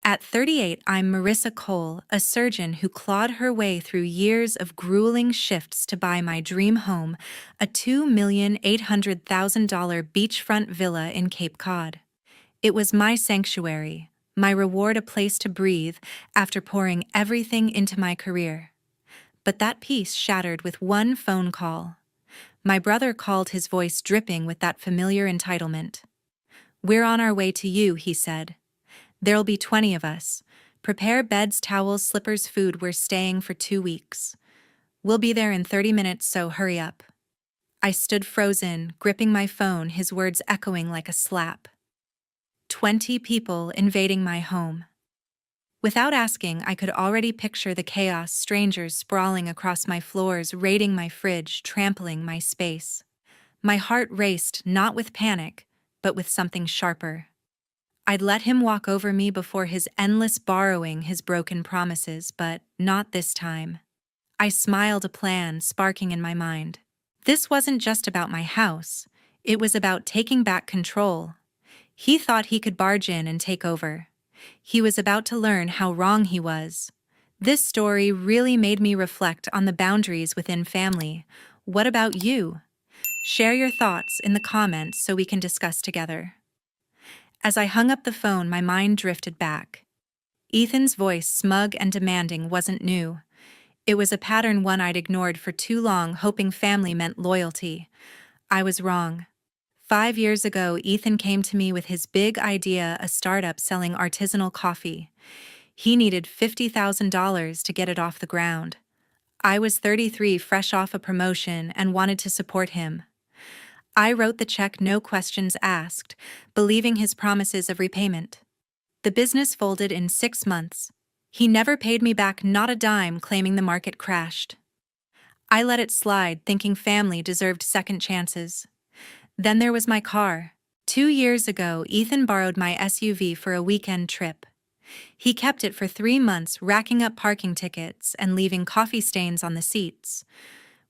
At 38, I'm Marissa Cole, a surgeon who clawed her way through years of grueling shifts to buy my dream home, a $2,800,000 beachfront villa in Cape Cod. It was my sanctuary, my reward, a place to breathe after pouring everything into my career. But that peace shattered with one phone call. My brother called, his voice dripping with that familiar entitlement. "We're on our way to you," he said. "There'll be 20 of us. Prepare beds, towels, slippers, food. We're staying for 2 weeks. We'll be there in 30 minutes, so hurry up." I stood frozen, gripping my phone, his words echoing like a slap. 20 people invading my home. Without asking, I could already picture the chaos: strangers sprawling across my floors, raiding my fridge, trampling my space. My heart raced, not with panic, but with something sharper. I'd let him walk over me before, his endless borrowing, his broken promises, but not this time. I smiled, a plan sparking in my mind. This wasn't just about my house. It was about taking back control. He thought he could barge in and take over. He was about to learn how wrong he was. This story really made me reflect on the boundaries within family. What about you? Share your thoughts in the comments so we can discuss together. As I hung up the phone, my mind drifted back. Ethan's voice, smug and demanding, wasn't new. It was a pattern, one I'd ignored for too long, hoping family meant loyalty. I was wrong. 5 years ago, Ethan came to me with his big idea, a startup selling artisanal coffee. He needed $50,000 to get it off the ground. I was 33, fresh off a promotion, and wanted to support him. I wrote the check, no questions asked, believing his promises of repayment. The business folded in 6 months. He never paid me back, not a dime, claiming the market crashed. I let it slide, thinking family deserved second chances. Then there was my car. 2 years ago, Ethan borrowed my SUV for a weekend trip. He kept it for 3 months, racking up parking tickets and leaving coffee stains on the seats.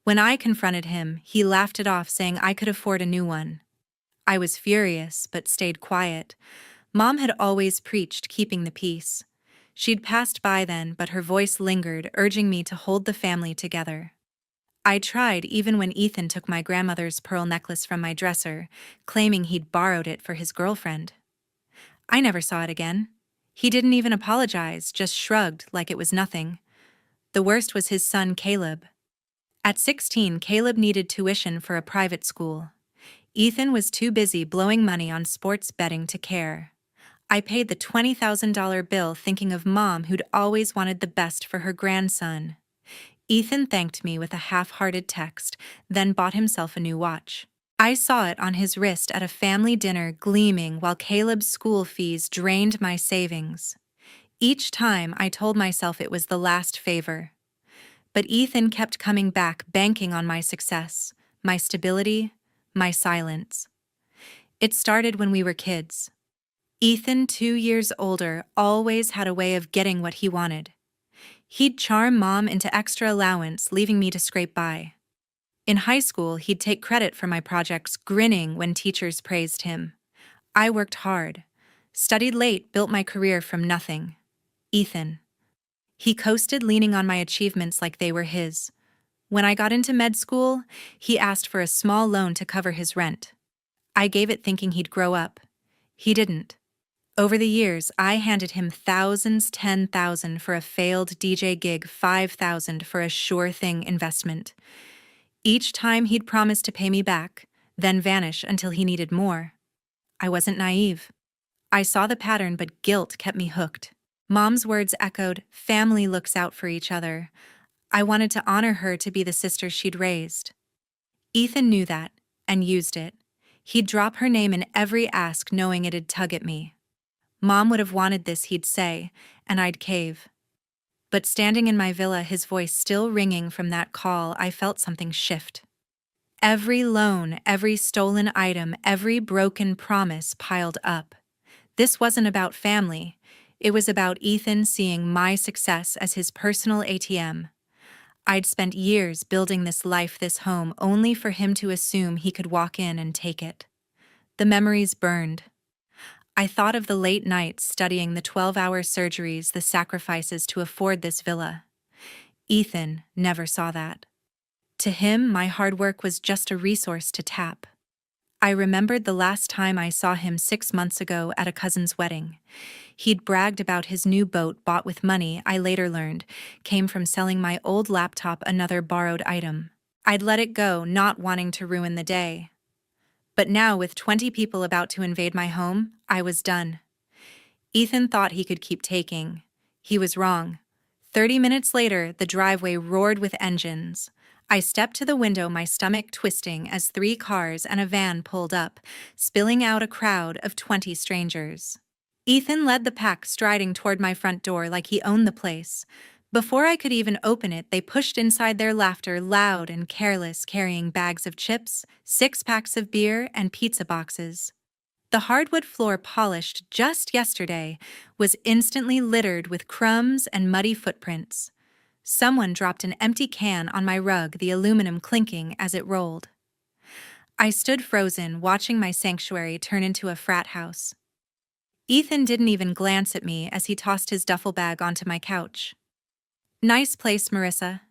When I confronted him, he laughed it off, saying I could afford a new one. I was furious, but stayed quiet. Mom had always preached keeping the peace. She'd passed by then, but her voice lingered, urging me to hold the family together. I tried, even when Ethan took my grandmother's pearl necklace from my dresser, claiming he'd borrowed it for his girlfriend. I never saw it again. He didn't even apologize, just shrugged like it was nothing. The worst was his son, Caleb. At 16, Caleb needed tuition for a private school. Ethan was too busy blowing money on sports betting to care. I paid the $20,000 bill, thinking of Mom, who'd always wanted the best for her grandson. Ethan thanked me with a half-hearted text, then bought himself a new watch. I saw it on his wrist at a family dinner, gleaming, while Caleb's school fees drained my savings. Each time I told myself it was the last favor. But Ethan kept coming back, banking on my success, my stability, my silence. It started when we were kids. Ethan, 2 years older, always had a way of getting what he wanted. He'd charm Mom into extra allowance, leaving me to scrape by. In high school, he'd take credit for my projects, grinning when teachers praised him. I worked hard, studied late, built my career from nothing. Ethan. He coasted, leaning on my achievements like they were his. When I got into med school, he asked for a small loan to cover his rent. I gave it, thinking he'd grow up. He didn't. Over the years, I handed him thousands, 10,000 for a failed DJ gig, 5,000 for a sure-thing investment. Each time he'd promise to pay me back, then vanish until he needed more. I wasn't naive. I saw the pattern, but guilt kept me hooked. Mom's words echoed, "Family looks out for each other." I wanted to honor her, to be the sister she'd raised. Ethan knew that, and used it. He'd drop her name in every ask, knowing it'd tug at me. Mom would have wanted this, he'd say, and I'd cave. But standing in my villa, his voice still ringing from that call, I felt something shift. Every loan, every stolen item, every broken promise piled up. This wasn't about family. It was about Ethan seeing my success as his personal ATM. I'd spent years building this life, this home, only for him to assume he could walk in and take it. The memories burned. I thought of the late nights studying the 12-hour surgeries, the sacrifices to afford this villa. Ethan never saw that. To him, my hard work was just a resource to tap. I remembered the last time I saw him 6 months ago at a cousin's wedding. He'd bragged about his new boat bought with money I later learned came from selling my old laptop, another borrowed item. I'd let it go, not wanting to ruin the day. But now, with 20 people about to invade my home, I was done. Ethan thought he could keep taking. He was wrong. 30 minutes later, the driveway roared with engines. I stepped to the window, my stomach twisting as 3 cars and a van pulled up, spilling out a crowd of 20 strangers. Ethan led the pack, striding toward my front door like he owned the place. Before I could even open it, they pushed inside, their laughter loud and careless, carrying bags of chips, 6 packs of beer, and pizza boxes. The hardwood floor, polished just yesterday, was instantly littered with crumbs and muddy footprints. Someone dropped an empty can on my rug, the aluminum clinking as it rolled. I stood frozen, watching my sanctuary turn into a frat house. Ethan didn't even glance at me as he tossed his duffel bag onto my couch. "Nice place, Marissa,"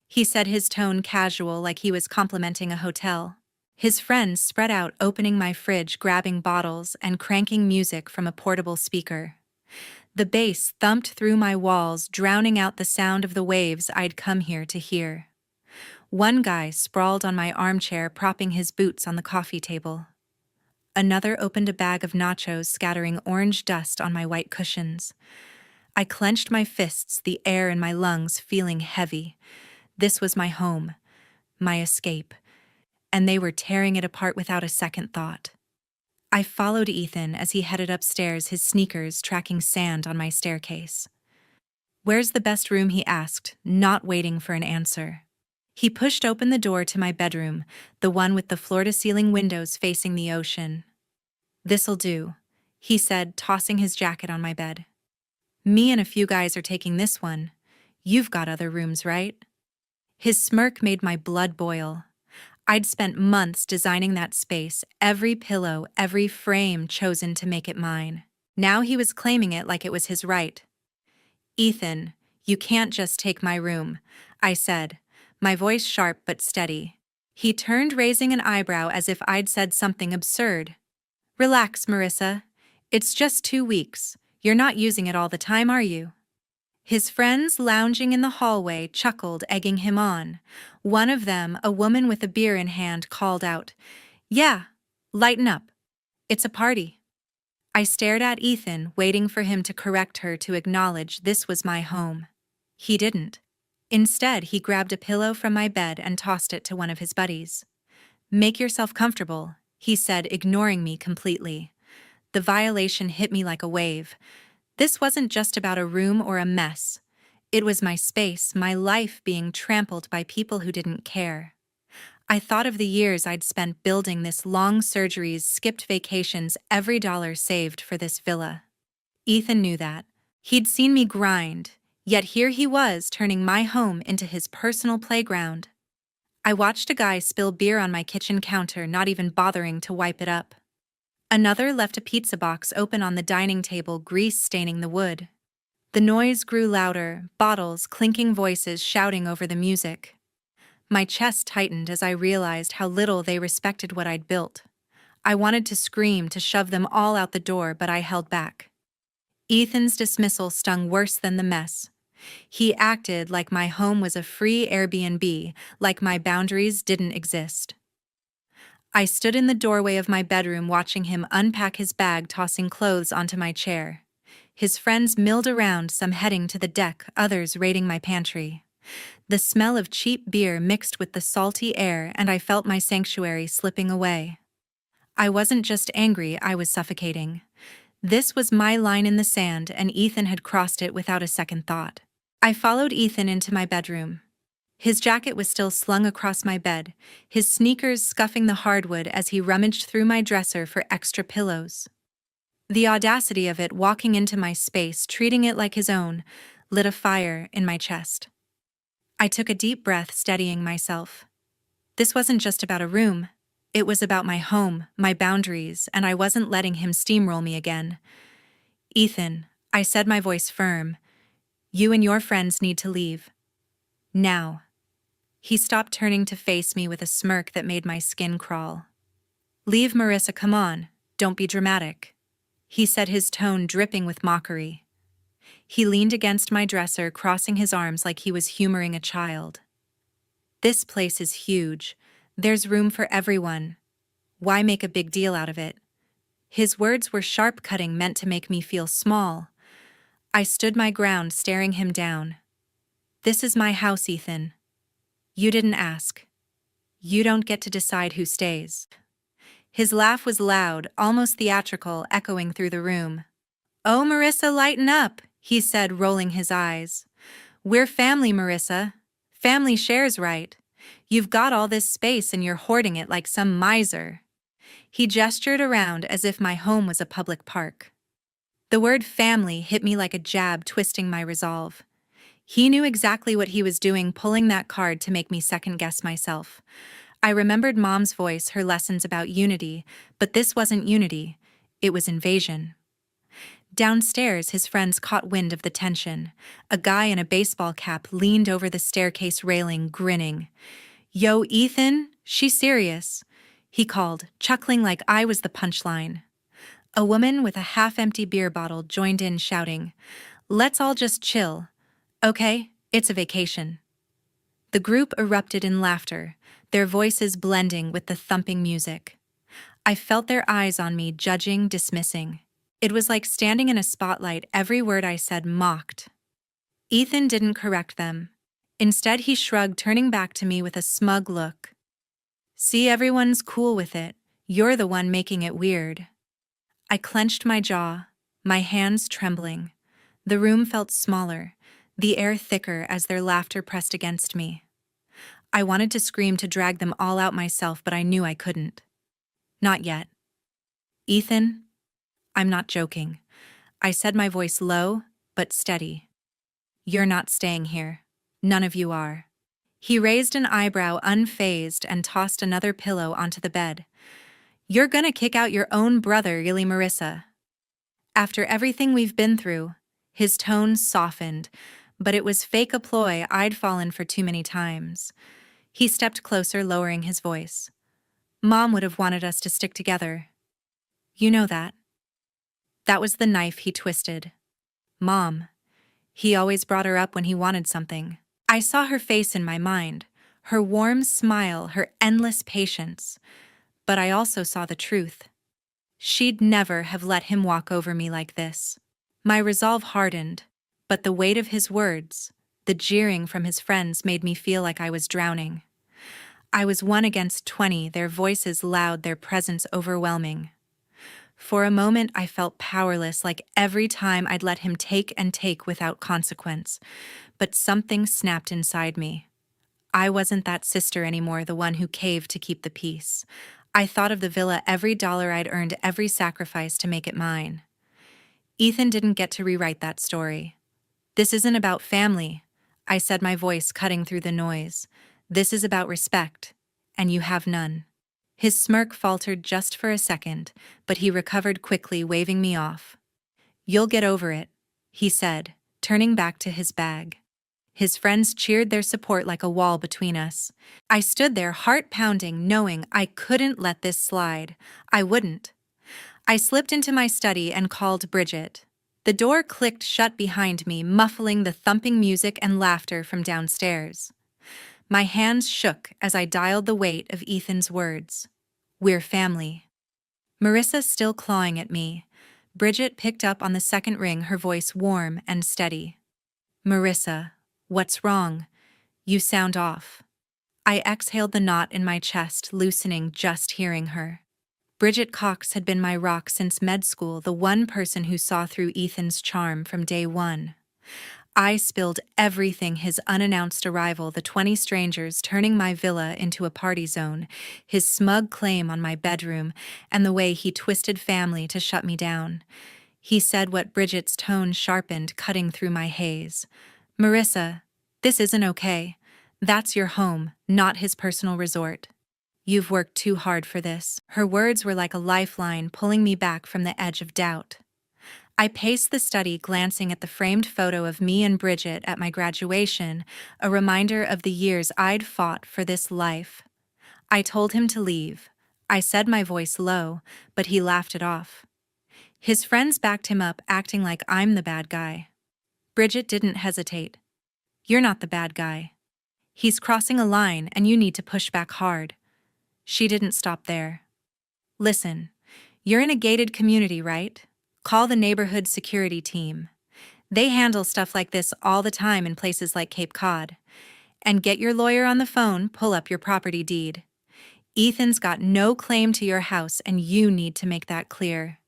he said, his tone casual, like he was complimenting a hotel. His friends spread out, opening my fridge, grabbing bottles, and cranking music from a portable speaker. The bass thumped through my walls, drowning out the sound of the waves I'd come here to hear. One guy sprawled on my armchair, propping his boots on the coffee table. Another opened a bag of nachos, scattering orange dust on my white cushions. I clenched my fists, the air in my lungs feeling heavy. This was my home, my escape, and they were tearing it apart without a second thought. I followed Ethan as he headed upstairs, his sneakers tracking sand on my staircase. "Where's the best room?" he asked, not waiting for an answer. He pushed open the door to my bedroom, the one with the floor-to-ceiling windows facing the ocean. "This'll do," he said, tossing his jacket on my bed. "Me and a few guys are taking this one. You've got other rooms, right?" His smirk made my blood boil. I'd spent months designing that space, every pillow, every frame chosen to make it mine. Now he was claiming it like it was his right. "Ethan, you can't just take my room," I said, my voice sharp but steady. He turned, raising an eyebrow as if I'd said something absurd. "Relax, Marissa. It's just 2 weeks. You're not using it all the time, are you?" His friends lounging in the hallway chuckled, egging him on. One of them, a woman with a beer in hand, called out, "Yeah, lighten up. It's a party." I stared at Ethan, waiting for him to correct her, to acknowledge this was my home. He didn't. Instead, he grabbed a pillow from my bed and tossed it to one of his buddies. "Make yourself comfortable," he said, ignoring me completely. The violation hit me like a wave. This wasn't just about a room or a mess. It was my space, my life being trampled by people who didn't care. I thought of the years I'd spent building this, long surgeries, skipped vacations, every dollar saved for this villa. Ethan knew that. He'd seen me grind, yet here he was, turning my home into his personal playground. I watched a guy spill beer on my kitchen counter, not even bothering to wipe it up. Another left a pizza box open on the dining table, grease staining the wood. The noise grew louder, bottles, clinking, voices shouting over the music. My chest tightened as I realized how little they respected what I'd built. I wanted to scream, to shove them all out the door, but I held back. Ethan's dismissal stung worse than the mess. He acted like my home was a free Airbnb, like my boundaries didn't exist. I stood in the doorway of my bedroom, watching him unpack his bag, tossing clothes onto my chair. His friends milled around, some heading to the deck, others raiding my pantry. The smell of cheap beer mixed with the salty air, and I felt my sanctuary slipping away. I wasn't just angry, I was suffocating. This was my line in the sand, and Ethan had crossed it without a second thought. I followed Ethan into my bedroom. His jacket was still slung across my bed, his sneakers scuffing the hardwood as he rummaged through my dresser for extra pillows. The audacity of it, walking into my space, treating it like his own, lit a fire in my chest. I took a deep breath, steadying myself. This wasn't just about a room. It was about my home, my boundaries, and I wasn't letting him steamroll me again. Ethan, I said, my voice firm, you and your friends need to leave. Now. He stopped, turning to face me with a smirk that made my skin crawl. Leave, Marissa, come on, don't be dramatic. He said, his tone dripping with mockery. He leaned against my dresser, crossing his arms like he was humoring a child. This place is huge. There's room for everyone. Why make a big deal out of it? His words were sharp cutting, meant to make me feel small. I stood my ground, staring him down. This is my house, Ethan. You didn't ask. You don't get to decide who stays. His laugh was loud, almost theatrical, echoing through the room. Oh, Marissa, lighten up, he said, rolling his eyes. We're family, Marissa. Family shares, right? You've got all this space and you're hoarding it like some miser. He gestured around as if my home was a public park. The word family hit me like a jab, twisting my resolve. He knew exactly what he was doing, pulling that card to make me second-guess myself. I remembered Mom's voice, her lessons about unity, but this wasn't unity. It was invasion. Downstairs, his friends caught wind of the tension. A guy in a baseball cap leaned over the staircase railing, grinning. Yo, Ethan, she's serious, he called, chuckling like I was the punchline. A woman with a half-empty beer bottle joined in, shouting, Let's all just chill. Okay, it's a vacation. The group erupted in laughter, their voices blending with the thumping music. I felt their eyes on me, judging, dismissing. It was like standing in a spotlight, every word I said mocked. Ethan didn't correct them. Instead, he shrugged, turning back to me with a smug look. See, everyone's cool with it. You're the one making it weird. I clenched my jaw, my hands trembling. The room felt smaller, the air thicker as their laughter pressed against me. I wanted to scream, to drag them all out myself, but I knew I couldn't. Not yet. Ethan, I'm not joking. I said, my voice low but steady. You're not staying here. None of you are. He raised an eyebrow, unfazed, and tossed another pillow onto the bed. You're gonna kick out your own brother, really, Marissa? After everything we've been through, his tone softened, but it was fake, a ploy I'd fallen for too many times. He stepped closer, lowering his voice. Mom would have wanted us to stick together. You know that. That was the knife he twisted. Mom. He always brought her up when he wanted something. I saw her face in my mind, her warm smile, her endless patience. But I also saw the truth. She'd never have let him walk over me like this. My resolve hardened, but the weight of his words, the jeering from his friends, made me feel like I was drowning. I was 1 against 20, their voices loud, their presence overwhelming. For a moment I felt powerless, like every time I'd let him take and take without consequence. But something snapped inside me. I wasn't that sister anymore, the one who caved to keep the peace. I thought of the villa, every dollar I'd earned, every sacrifice to make it mine. Ethan didn't get to rewrite that story. This isn't about family, I said, my voice cutting through the noise. This is about respect, and you have none. His smirk faltered just for a second, but he recovered quickly, waving me off. You'll get over it, he said, turning back to his bag. His friends cheered, their support like a wall between us. I stood there, heart pounding, knowing I couldn't let this slide. I wouldn't. I slipped into my study and called Bridget. The door clicked shut behind me, muffling the thumping music and laughter from downstairs. My hands shook as I dialed the weight of Ethan's words. We're family. Marissa still clawing at me. Bridget picked up on the second ring, her voice warm and steady. Marissa, what's wrong? You sound off. I exhaled, the knot in my chest loosening just hearing her. Bridget Cox had been my rock since med school, the one person who saw through Ethan's charm from day one. I spilled everything, his unannounced arrival, the 20 strangers turning my villa into a party zone, his smug claim on my bedroom, and the way he twisted family to shut me down. He said what Bridget's tone sharpened, cutting through my haze. Marissa, this isn't okay. That's your home, not his personal resort. You've worked too hard for this. Her words were like a lifeline pulling me back from the edge of doubt. I paced the study, glancing at the framed photo of me and Bridget at my graduation, a reminder of the years I'd fought for this life. I told him to leave. I said, my voice low, but he laughed it off. His friends backed him up, acting like I'm the bad guy. Bridget didn't hesitate. You're not the bad guy. He's crossing a line and you need to push back hard. She didn't stop there. Listen, you're in a gated community, right? Call the neighborhood security team. They handle stuff like this all the time in places like Cape Cod. And get your lawyer on the phone, pull up your property deed. Ethan's got no claim to your house and you need to make that clear.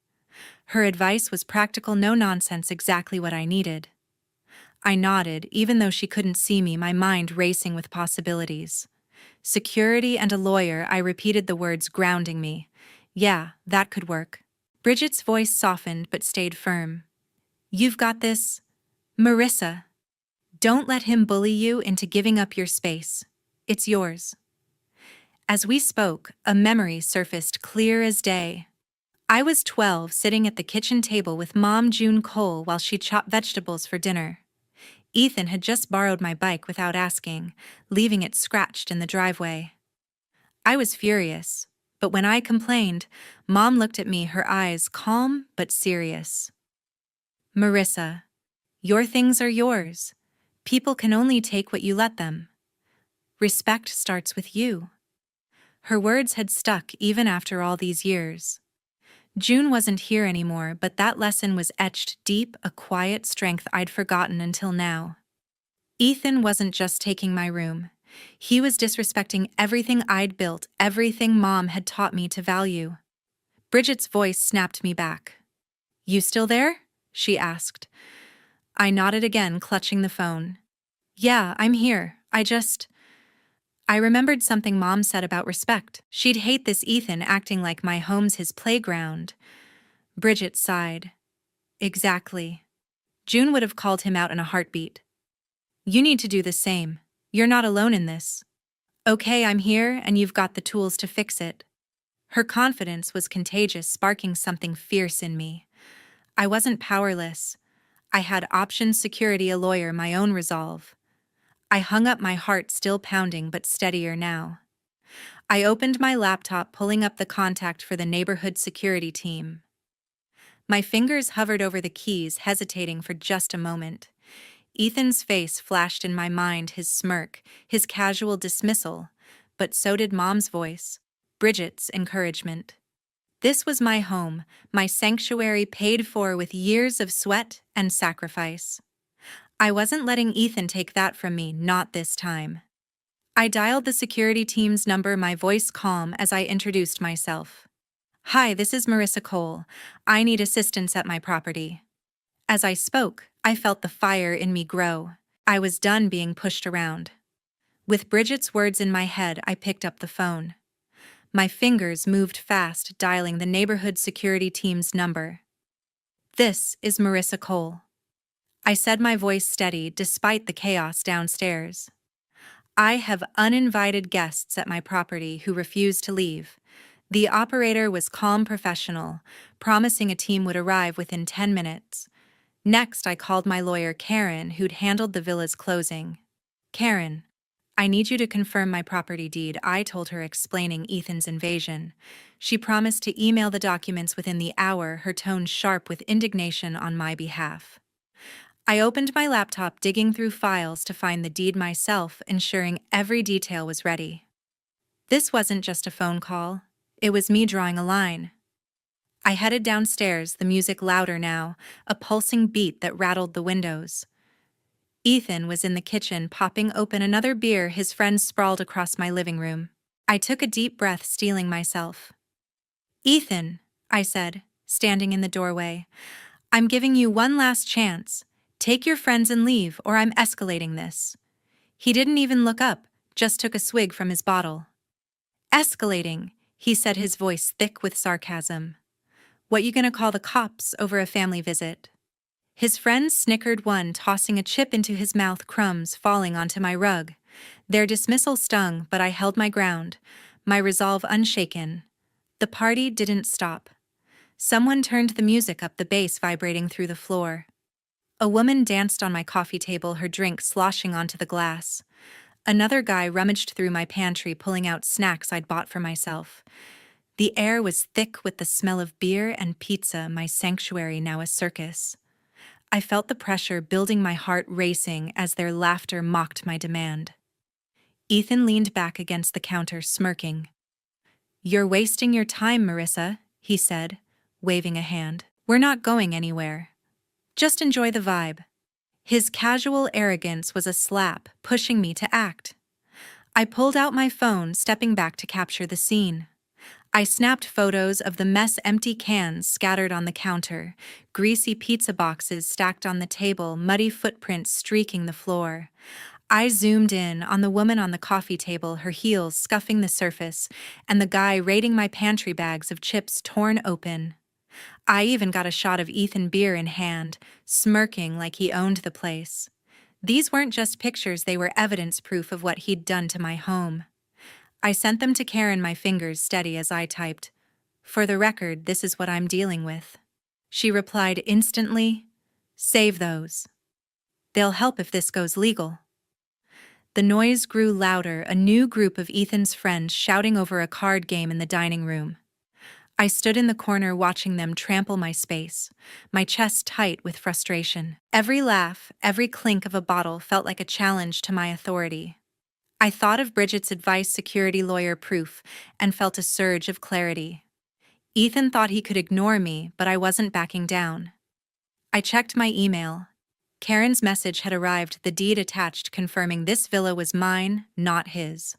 Her advice was practical, no nonsense, exactly what I needed. I nodded, even though she couldn't see me, my mind racing with possibilities. Security and a lawyer, I repeated the words, grounding me. Yeah, that could work. Bridget's voice softened but stayed firm. You've got this, Marissa. Don't let him bully you into giving up your space. It's yours. As we spoke, a memory surfaced clear as day. I was 12, sitting at the kitchen table with Mom June Cole while she chopped vegetables for dinner. Ethan had just borrowed my bike without asking, leaving it scratched in the driveway. I was furious, but when I complained, Mom looked at me, her eyes calm but serious. Marissa, your things are yours. People can only take what you let them. Respect starts with you. Her words had stuck even after all these years. June wasn't here anymore, but that lesson was etched deep, a quiet strength I'd forgotten until now. Ethan wasn't just taking my room. He was disrespecting everything I'd built, everything Mom had taught me to value. Bridget's voice snapped me back. You still there? She asked. I nodded again, clutching the phone. Yeah, I'm here. I remembered something Mom said about respect. She'd hate this Ethan acting like my home's his playground. Bridget sighed. Exactly. June would have called him out in a heartbeat. You need to do the same. You're not alone in this. Okay, I'm here, and you've got the tools to fix it. Her confidence was contagious, sparking something fierce in me. I wasn't powerless. I had options, security, a lawyer, my own resolve. I hung up, my heart still pounding but steadier now. I opened my laptop, pulling up the contact for the neighborhood security team. My fingers hovered over the keys, hesitating for just a moment. Ethan's face flashed in my mind, his smirk, his casual dismissal, but so did Mom's voice, Bridget's encouragement. This was my home, my sanctuary, paid for with years of sweat and sacrifice. I wasn't letting Ethan take that from me, not this time. I dialed the security team's number, my voice calm as I introduced myself. Hi, this is Marissa Cole. I need assistance at my property. As I spoke, I felt the fire in me grow. I was done being pushed around. With Bridget's words in my head, I picked up the phone. My fingers moved fast, dialing the neighborhood security team's number. This is Marissa Cole. I said, my voice steady despite the chaos downstairs. I have uninvited guests at my property who refuse to leave. The operator was calm, professional, promising a team would arrive within 10 minutes. Next, I called my lawyer, Karen, who'd handled the villa's closing. Karen, I need you to confirm my property deed, I told her, explaining Ethan's invasion. She promised to email the documents within the hour, her tone sharp with indignation on my behalf. I opened my laptop, digging through files to find the deed myself, ensuring every detail was ready. This wasn't just a phone call. It was me drawing a line. I headed downstairs, the music louder now, a pulsing beat that rattled the windows. Ethan was in the kitchen, popping open another beer, his friends sprawled across my living room. I took a deep breath, steeling myself. Ethan, I said, standing in the doorway, I'm giving you one last chance. Take your friends and leave, or I'm escalating this. He didn't even look up, just took a swig from his bottle. Escalating, he said, his voice thick with sarcasm. What you gonna call the cops over a family visit? His friends snickered, one tossing a chip into his mouth, crumbs falling onto my rug. Their dismissal stung, but I held my ground. my resolve unshaken. The party didn't stop. Someone turned the music up, the bass vibrating through the floor. A woman danced on my coffee table, her drink sloshing onto the glass. Another guy rummaged through my pantry, pulling out snacks I'd bought for myself. The air was thick with the smell of beer and pizza, my sanctuary now a circus. I felt the pressure building, my heart racing as their laughter mocked my demand. Ethan leaned back against the counter, smirking. "You're wasting your time, Marissa," he said, waving a hand. "We're not going anywhere. Just enjoy the vibe." His casual arrogance was a slap, pushing me to act. I pulled out my phone, stepping back to capture the scene. I snapped photos of the mess, empty cans scattered on the counter, greasy pizza boxes stacked on the table, muddy footprints streaking the floor. I zoomed in on the woman on the coffee table, her heels scuffing the surface, and the guy raiding my pantry, bags of chips torn open. I even got a shot of Ethan, beer in hand, smirking like he owned the place. These weren't just pictures, they were evidence, proof of what he'd done to my home. I sent them to Karen, my fingers steady as I typed, "For the record, this is what I'm dealing with." She replied instantly, "Save those. They'll help if this goes legal." The noise grew louder, a new group of Ethan's friends shouting over a card game in the dining room. I stood in the corner watching them trample my space, my chest tight with frustration. Every laugh, every clink of a bottle felt like a challenge to my authority. I thought of Bridget's advice, security lawyer proof, and felt a surge of clarity. Ethan thought he could ignore me, but I wasn't backing down. I checked my email. Karen's message had arrived, the deed attached confirming this villa was mine, not his.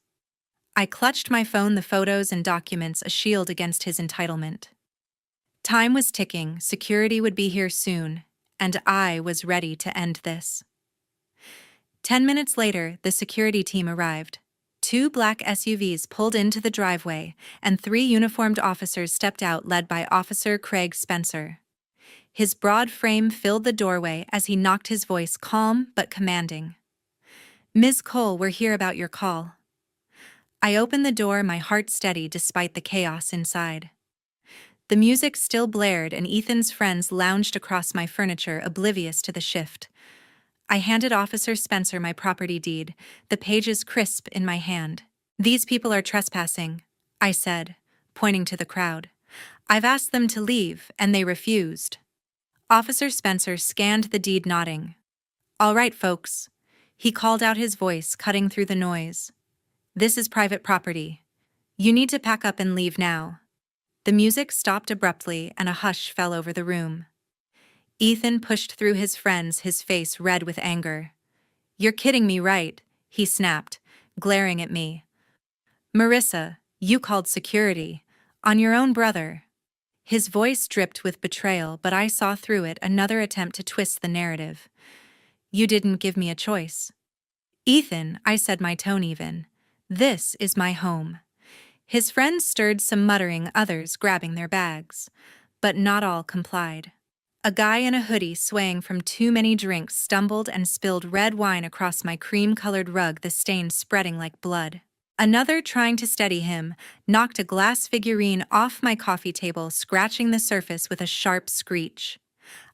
I clutched my phone, the photos and documents a shield against his entitlement. Time was ticking, security would be here soon, and I was ready to end this. 10 minutes later, the security team arrived. 2 black SUVs pulled into the driveway, and 3 uniformed officers stepped out, led by Officer Craig Spencer. His broad frame filled the doorway as he knocked, his voice calm but commanding. "Ms. Cole, we're here about your call." I opened the door, my heart steady despite the chaos inside. The music still blared, and Ethan's friends lounged across my furniture, oblivious to the shift. I handed Officer Spencer my property deed, the pages crisp in my hand. "These people are trespassing," I said, pointing to the crowd. "I've asked them to leave, and they refused." Officer Spencer scanned the deed, nodding. "All right, folks." He called out, his voice cutting through the noise. "This is private property. You need to pack up and leave now." The music stopped abruptly, and a hush fell over the room. Ethan pushed through his friends, his face red with anger. "You're kidding me, right?" he snapped, glaring at me. "Marissa, you called security. On your own brother." His voice dripped with betrayal, but I saw through it, another attempt to twist the narrative. "You didn't give me a choice." "Ethan," I said, my tone even, "this is my home." His friends stirred, some muttering, others grabbing their bags. But not all complied. A guy in a hoodie, swaying from too many drinks, stumbled and spilled red wine across my cream-colored rug, the stain spreading like blood. Another, trying to steady him, knocked a glass figurine off my coffee table, scratching the surface with a sharp screech.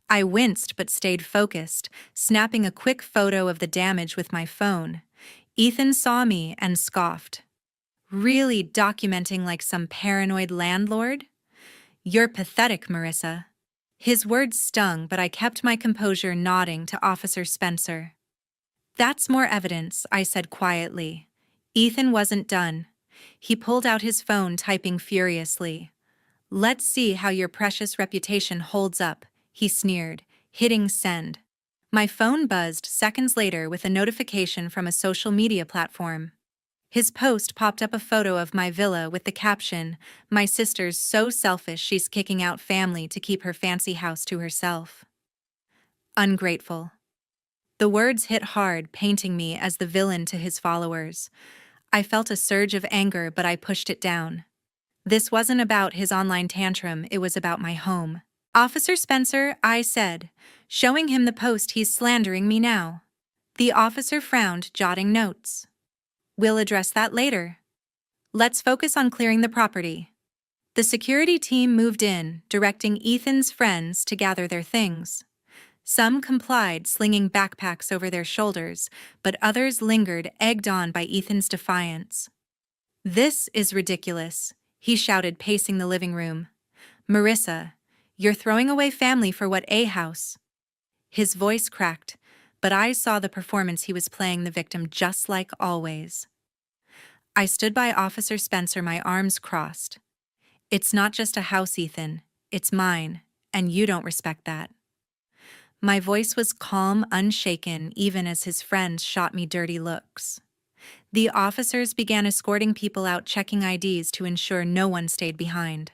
I winced but stayed focused, snapping a quick photo of the damage with my phone. Ethan saw me and scoffed. "Really documenting like some paranoid landlord? You're pathetic, Marissa." His words stung, but I kept my composure, nodding to Officer Spencer. "That's more evidence," I said quietly. Ethan wasn't done. He pulled out his phone, typing furiously. "Let's see how your precious reputation holds up," he sneered, hitting send. My phone buzzed seconds later with a notification from a social media platform. His post popped up, a photo of my villa with the caption, "My sister's so selfish she's kicking out family to keep her fancy house to herself." Ungrateful. The words hit hard, painting me as the villain to his followers. I felt a surge of anger, but I pushed it down. This wasn't about his online tantrum, it was about my home. "Officer Spencer," I said, showing him the post, "he's slandering me now." The officer frowned, jotting notes. "We'll address that later." Let's focus on clearing the property. The security team moved in, directing Ethan's friends to gather their things. Some complied, slinging backpacks over their shoulders, but others lingered, egged on by Ethan's defiance. "This is ridiculous," he shouted, pacing the living room. "Marissa, you're throwing away family for what, a house?" His voice cracked, but I saw the performance he was playing the victim, just like always. I stood by Officer Spencer, my arms crossed. "It's not just a house, Ethan. It's mine, and you don't respect that." My voice was calm, unshaken, even as his friends shot me dirty looks. The officers began escorting people out, checking IDs to ensure no one stayed behind.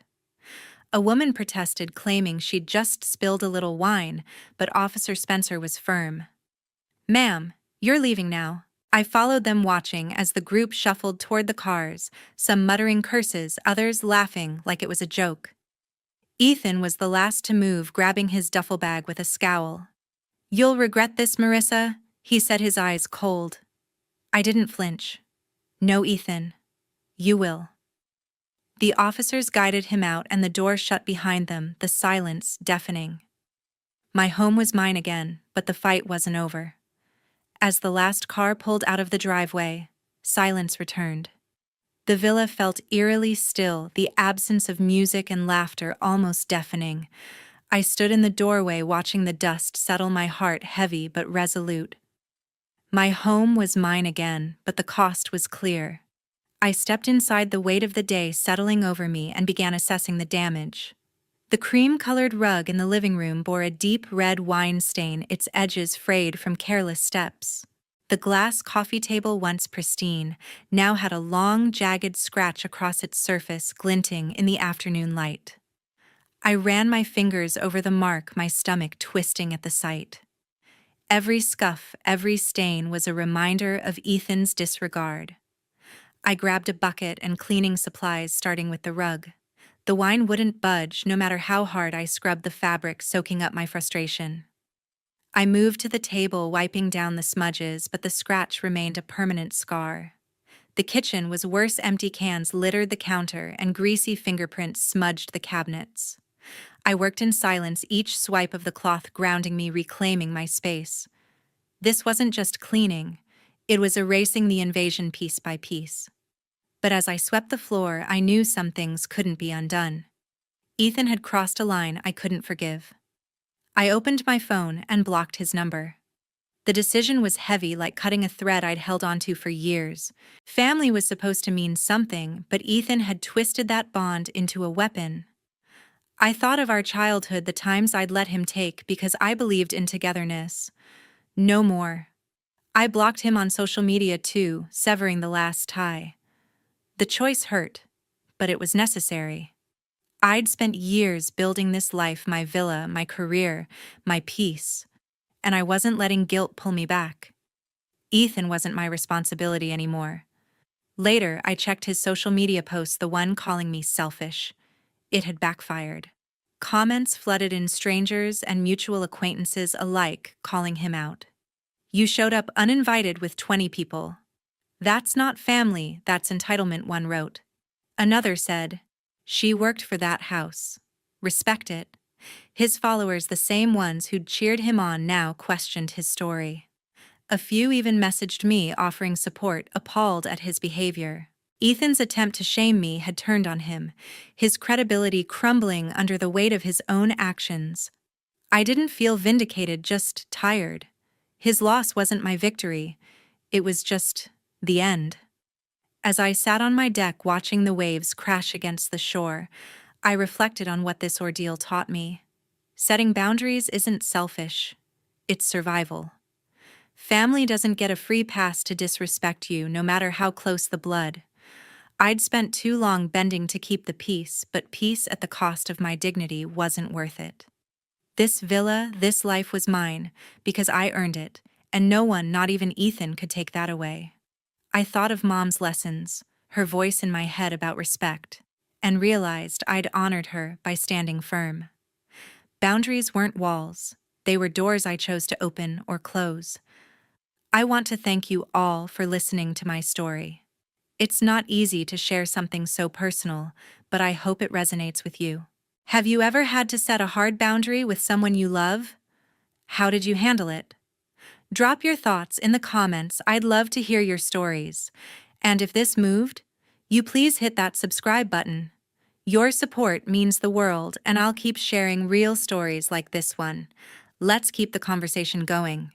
A woman protested, claiming she'd just spilled a little wine, but Officer Spencer was firm. "Ma'am, you're leaving now." I followed them, watching as the group shuffled toward the cars, some muttering curses, others laughing like it was a joke. Ethan was the last to move, grabbing his duffel bag with a scowl. "You'll regret this, Marissa," he said, his eyes cold. I didn't flinch. "No, Ethan. You will." The officers guided him out, and the door shut behind them, the silence deafening. My home was mine again, but the fight wasn't over. As the last car pulled out of the driveway, silence returned. The villa felt eerily still, the absence of music and laughter almost deafening. I stood in the doorway, watching the dust settle, my heart heavy but resolute. My home was mine again, but the cost was clear. I stepped inside, the weight of the day settling over me, and began assessing the damage. The cream-colored rug in the living room bore a deep red wine stain, its edges frayed from careless steps. The glass coffee table, once pristine, now had a long, jagged scratch across its surface, glinting in the afternoon light. I ran my fingers over the mark, my stomach twisting at the sight. Every scuff, every stain was a reminder of Ethan's disregard. I grabbed a bucket and cleaning supplies, starting with the rug. The wine wouldn't budge, no matter how hard I scrubbed the fabric, soaking up my frustration. I moved to the table, wiping down the smudges, but the scratch remained a permanent scar. The kitchen was worse. Empty cans littered the counter, and greasy fingerprints smudged the cabinets. I worked in silence, each swipe of the cloth grounding me, reclaiming my space. This wasn't just cleaning, it was erasing the invasion piece by piece. But as I swept the floor, I knew some things couldn't be undone. Ethan had crossed a line I couldn't forgive. I opened my phone and blocked his number. The decision was heavy, like cutting a thread I'd held onto for years. Family was supposed to mean something, but Ethan had twisted that bond into a weapon. I thought of our childhood, the times I'd let him take because I believed in togetherness. No more. I blocked him on social media too, severing the last tie. The choice hurt, but it was necessary. I'd spent years building this life, my villa, my career, my peace, and I wasn't letting guilt pull me back. Ethan wasn't my responsibility anymore. Later, I checked his social media posts, the one calling me selfish. It had backfired. Comments flooded in, strangers and mutual acquaintances alike calling him out. "You showed up uninvited with 20 people. That's not family, that's entitlement," one wrote. Another said, "She worked for that house. Respect it." His followers, the same ones who'd cheered him on, now questioned his story. A few even messaged me, offering support, appalled at his behavior. Ethan's attempt to shame me had turned on him, his credibility crumbling under the weight of his own actions. I didn't feel vindicated, just tired. His loss wasn't my victory. It was just the end. As I sat on my deck watching the waves crash against the shore, I reflected on what this ordeal taught me. Setting boundaries isn't selfish, it's survival. Family doesn't get a free pass to disrespect you, no matter how close the blood. I'd spent too long bending to keep the peace, but peace at the cost of my dignity wasn't worth it. This villa, this life was mine, because I earned it, and no one, not even Ethan, could take that away. I thought of Mom's lessons, her voice in my head about respect, and realized I'd honored her by standing firm. Boundaries weren't walls, they were doors I chose to open or close. I want to thank you all for listening to my story. It's not easy to share something so personal, but I hope it resonates with you. Have you ever had to set a hard boundary with someone you love? How did you handle it? Drop your thoughts in the comments. I'd love to hear your stories. And if this moved, you please hit that subscribe button. Your support means the world, and I'll keep sharing real stories like this one. Let's keep the conversation going.